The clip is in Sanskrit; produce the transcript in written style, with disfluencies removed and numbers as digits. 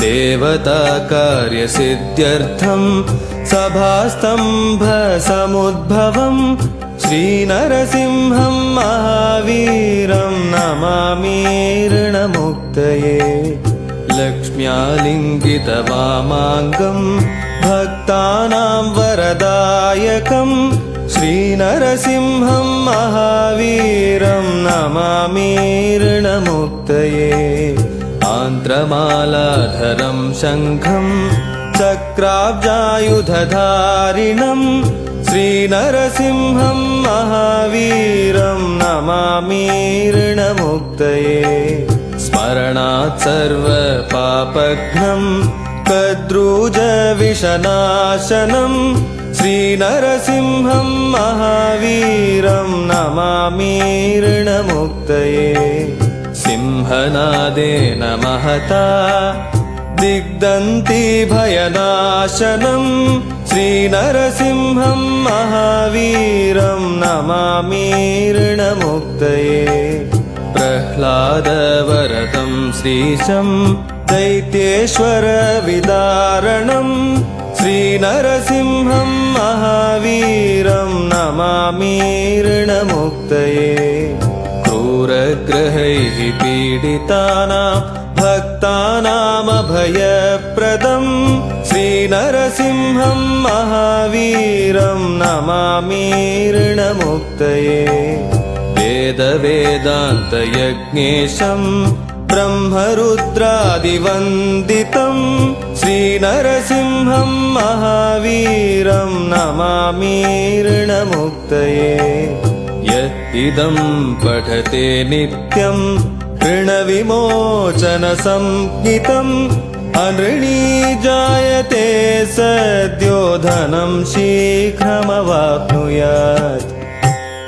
देवताकार्यसिद्ध्यर्थं सभास्तम्भसमुद्भवं श्रीनरसिंहं महावीरं नमामि ऋणमुक्तये। लक्ष्म्यालिङ्गितवामाङ्गं भक्तानां वरदायकं श्रीनरसिंहं महावीरं नमामि ऋणमुक्तये। आन्त्रमालाधरं शङ्खं चक्राब्जायुधधारिणं श्रीनरसिंहं महावीरं नमामि ऋणमुक्तये। स्मरणात् सर्वपापघ्नं कद्रूजविषनाशनं श्रीनरसिंहं महावीरं नमामि ऋणमुक्तये। सिंहनादेन महता दिग्दन्ति भयनाशनं श्रीनरसिंहं महावीरं नमामि ऋणमुक्तये। प्रह्लादवरदं श्रीशं दैत्येश्वरविदारणं श्रीनरसिंहं महावीरं नमामि ऋणमुक्तये। क्रूरग्रहैः पीडितानां भक्तानामभयप्रदं श्रीनरसिंहं महावीरं नमामि ऋणमुक्तये। वेदवेदान्तयज्ञेशं ब्रह्मरुद्रादिवन्दितं श्रीनरसिंहं महावीरं नमामि ऋणमुक्तये। यद् पठते नित्यं ऋणविमोचनसंज्ञितम् अनृणी जायते सद्यो धनं शीघ्रमवाप्नुयात्।